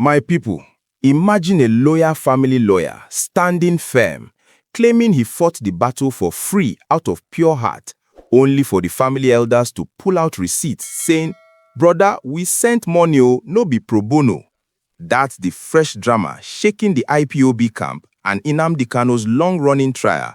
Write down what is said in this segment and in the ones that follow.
My people, imagine a loyal family lawyer standing firm, claiming he fought the battle for free out of pure heart, only for the family elders to pull out receipts saying, "Brother, we sent money, no be pro bono." That's the fresh drama shaking the IPOB camp and Nnamdi Kanu's long-running trial.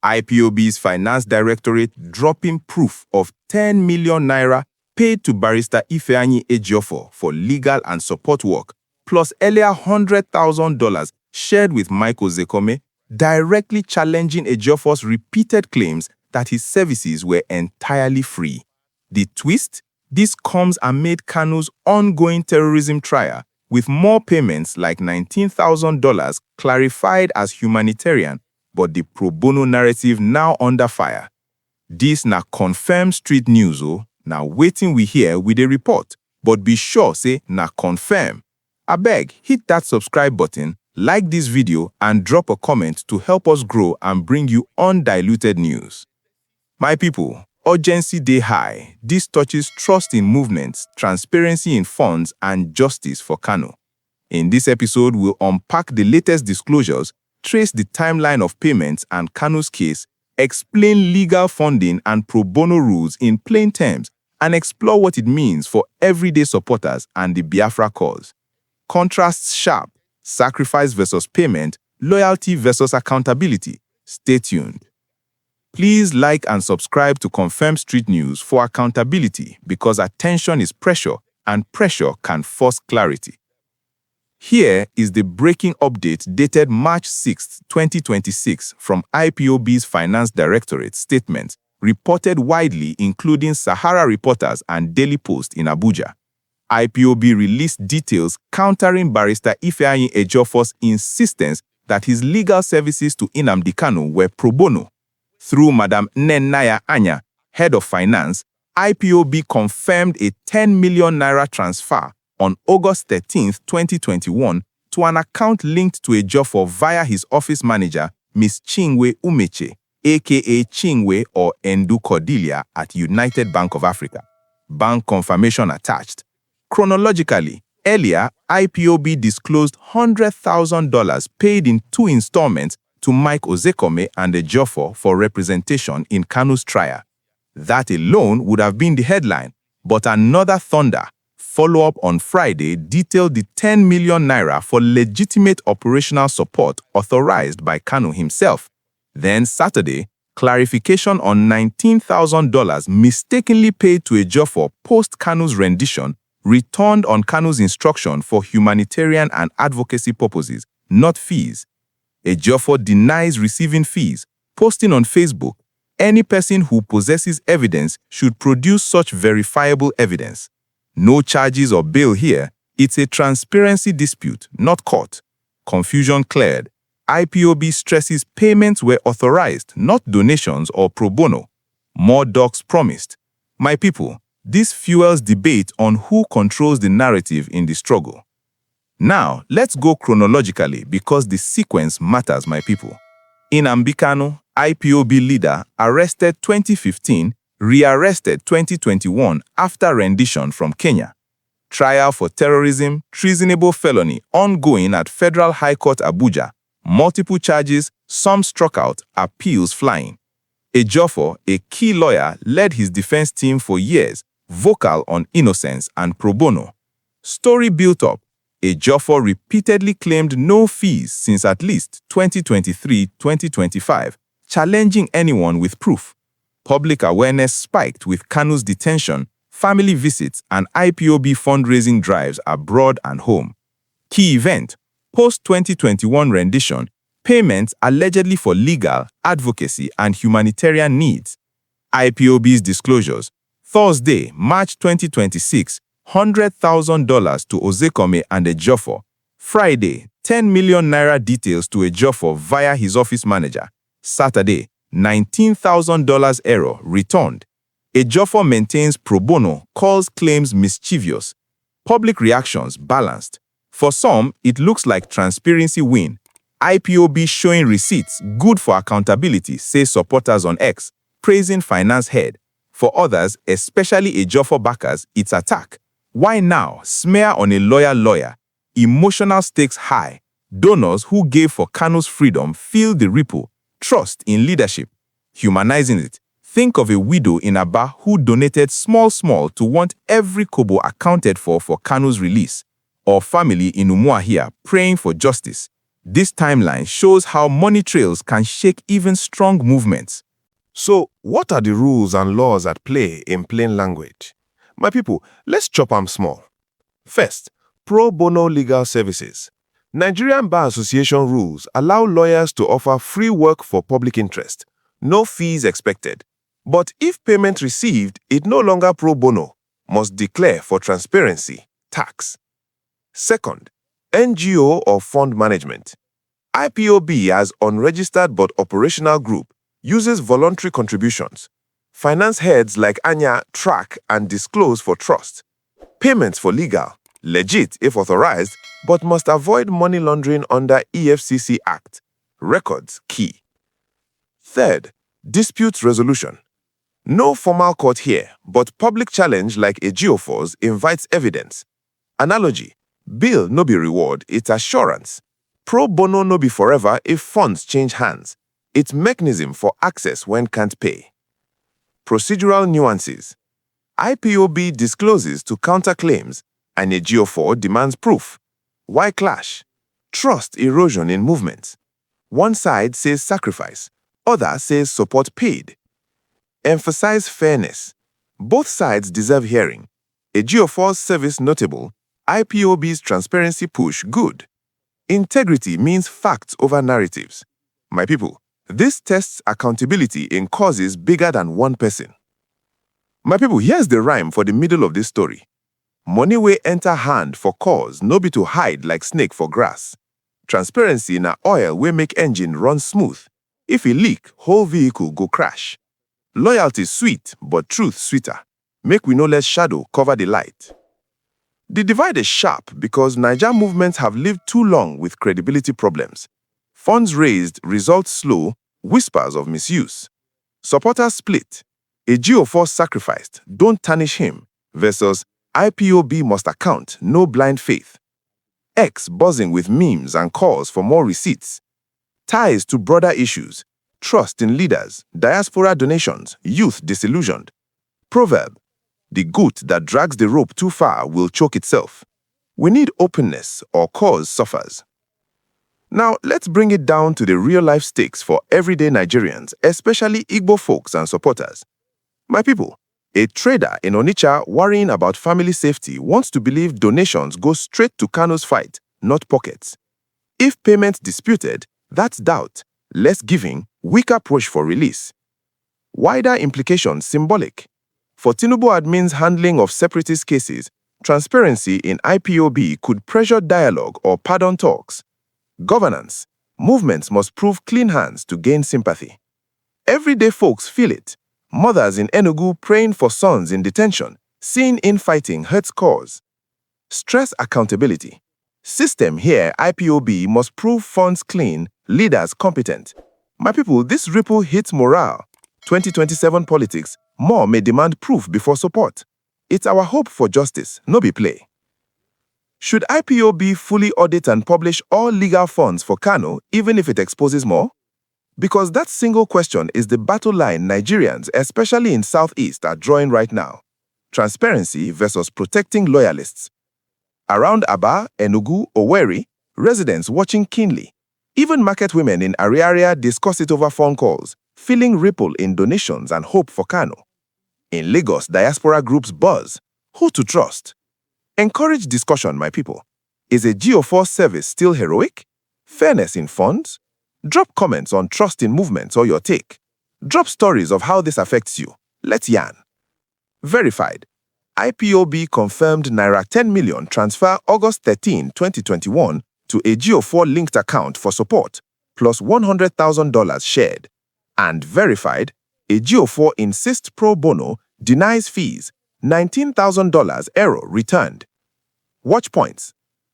IPOB's finance directorate dropping proof of 10 million naira paid to Barrister Ifeanyi Ejiofor for legal and support work, plus earlier $100,000 shared with Mike Ozekome, directly challenging Ejiofor's repeated claims that his services were entirely free. The twist? This comes amid Kanu's ongoing terrorism trial, with more payments like $19,000 clarified as humanitarian, but the pro bono narrative now under fire. This na confirmed street news, now waiting we hear with a report, but be sure say na confirm. Abeg, hit that subscribe button, like this video, and drop a comment to help us grow and bring you undiluted news. My people, urgency dey high. This touches trust in movements, transparency in funds, and justice for Kanu. In this episode, we'll unpack the latest disclosures, trace the timeline of payments and Kanu's case, explain legal funding and pro bono rules in plain terms, and explore what it means for everyday supporters and the Biafra cause. Contrasts sharp: sacrifice versus payment, loyalty versus accountability. Stay tuned. Please like and subscribe to Confirm Street News for accountability, because attention is pressure and pressure can force clarity. Here is the breaking update dated March 6, 2026 from IPOB's Finance Directorate statement, reported widely including Sahara Reporters and Daily Post in Abuja. IPOB released details countering Barrister Ifeanyi Ejiofor's insistence that his legal services to Nnamdi Kanu were pro bono. Through Madam Nnenaya Anya, head of finance, IPOB confirmed a 10 million naira transfer on August 13, 2021 to an account linked to Ejiofor via his office manager, Ms. Chinwe Umeche, aka Chinwe or Endu Cordelia at United Bank of Africa. Bank confirmation attached. Chronologically, earlier, IPOB disclosed $100,000 paid in 2 installments to Mike Ozekome and Ejiofor for representation in Kanu's trial. That alone would have been the headline, but another thunder follow-up on Friday detailed the 10 million naira for legitimate operational support authorized by Kanu himself. Then Saturday, clarification on $19,000 mistakenly paid to Ejiofor post-Kanu's rendition, returned on Kanu's instruction for humanitarian and advocacy purposes, not fees. Ejiofor denies receiving fees, posting on Facebook, "Any person who possesses evidence should produce such verifiable evidence." No charges or bail here. It's a transparency dispute, not court. Confusion cleared. IPOB stresses payments were authorized, not donations or pro bono. More docs promised. My people, this fuels debate on who controls the narrative in the struggle. Now, let's go chronologically because the sequence matters, my people. Nnamdi Kanu, IPOB leader, arrested 2015, rearrested 2021 after rendition from Kenya. Trial for terrorism, treasonable felony ongoing at Federal High Court Abuja. Multiple charges, some struck out, appeals flying. Ejiofor, a key lawyer, led his defense team for years, vocal on innocence and pro bono. Story built up. Ejiofor repeatedly claimed no fees since at least 2023-2025, challenging anyone with proof. Public awareness spiked with Kanu's detention, family visits, and IPOB fundraising drives abroad and home. Key event: post-2021 rendition, payments allegedly for legal, advocacy, and humanitarian needs. IPOB's disclosures: Thursday, March 2026, $100,000 to Ozekome and Ejiofor. Friday, 10 million naira details to Ejiofor via his office manager. Saturday, $19,000 error returned. Ejiofor maintains pro bono, calls claims mischievous. Public reactions balanced. For some, it looks like transparency win. IPOB showing receipts, good for accountability, say supporters on X, praising finance head. For others, especially Ejiofor backers, it's attack. Why now? Smear on a lawyer. Emotional stakes high. Donors who gave for Kanu's freedom feel the ripple. Trust in leadership. Humanizing it. Think of a widow in Aba who donated small to want every kobo accounted for Kanu's release, or family in Umuahia praying for justice. This timeline shows how money trails can shake even strong movements. So, what are the rules and laws at play in plain language? My people, let's chop them small. First, pro bono legal services. Nigerian Bar Association rules allow lawyers to offer free work for public interest. No fees expected. But if payment received is no longer pro bono, must declare for transparency, tax. Second, NGO or fund management. IPOB as unregistered but operational group uses voluntary contributions. Finance heads like Anya track and disclose for trust. Payments for legal, legit if authorized, but must avoid money laundering under EFCC Act. Records key. Third, dispute resolution. No formal court here, but public challenge like Ejiofor's invites evidence. Analogy, bill no be reward, it's assurance. Pro bono no be forever if funds change hands. It's mechanism for access when can't pay. Procedural nuances. IPOB discloses to counterclaims, and Ejiofor demands proof. Why clash? Trust erosion in movements. One side says sacrifice, other says support paid. Emphasize fairness. Both sides deserve hearing. Ejiofor's service notable, IPOB's transparency push good. Integrity means facts over narratives. My people, this tests accountability in causes bigger than one person. My people, here's the rhyme for the middle of this story. Money wey enter hand for cause no be to hide like snake for grass. Transparency na oil wey make engine run smooth. If e leak, whole vehicle go crash. Loyalty sweet, but truth sweeter. Make we no let shadow cover the light. The divide is sharp because Niger movements have lived too long with credibility problems. Funds raised, results slow, whispers of misuse. Supporters split. Ejiofor sacrificed, don't tarnish him, versus IPOB must account, no blind faith. X buzzing with memes and calls for more receipts. Ties to broader issues. Trust in leaders, diaspora donations, youth disillusioned. Proverb, the goat that drags the rope too far will choke itself. We need openness or cause suffers. Now, let's bring it down to the real-life stakes for everyday Nigerians, especially Igbo folks and supporters. My people, a trader in Onitsha worrying about family safety wants to believe donations go straight to Kanu's fight, not pockets. If payment disputed, that's doubt. Less giving, weaker push for release. Wider implications symbolic. For Tinubu admin's handling of separatist cases, transparency in IPOB could pressure dialogue or pardon talks. Governance. Movements must prove clean hands to gain sympathy. Everyday folks feel it. Mothers in Enugu praying for sons in detention, seeing infighting hurts cause. Stress accountability. System here, IPOB must prove funds clean, leaders competent. My people, this ripple hits morale. 2027 politics, more may demand proof before support. It's our hope for justice, no be play. Should IPOB fully audit and publish all legal funds for Kanu, even if it exposes more? Because that single question is the battle line Nigerians, especially in Southeast, are drawing right now. Transparency versus protecting loyalists. Around Aba, Enugu, Owerri, residents watching keenly. Even market women in Ariaria discuss it over phone calls, feeling ripple in donations and hope for Kanu. In Lagos, diaspora groups buzz. Who to trust? Encourage discussion, my people. Is Ejiofor service still heroic? Fairness in funds? Drop comments on trust in movements or your take. Drop stories of how this affects you. Let's yarn. Verified. IPOB confirmed Naira 10 million transfer August 13, 2021 to Ejiofor linked account for support, plus $100,000 shared. And verified, Ejiofor insists pro bono, denies fees, $19,000 error returned. Watch points.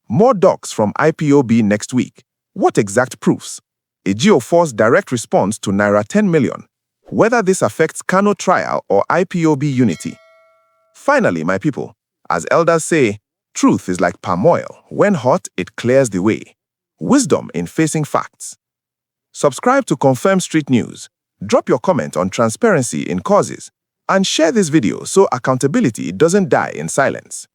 More docs from IPOB next week. What exact proofs? Ejiofor's direct response to Naira 10 million. Whether this affects Kanu trial or IPOB unity. Finally, my people, as elders say, Truth is like palm oil. When hot, it clears the way. Wisdom in facing facts. Subscribe to Confirm Street News. Drop your comment on transparency in causes. And share this video so accountability doesn't die in silence.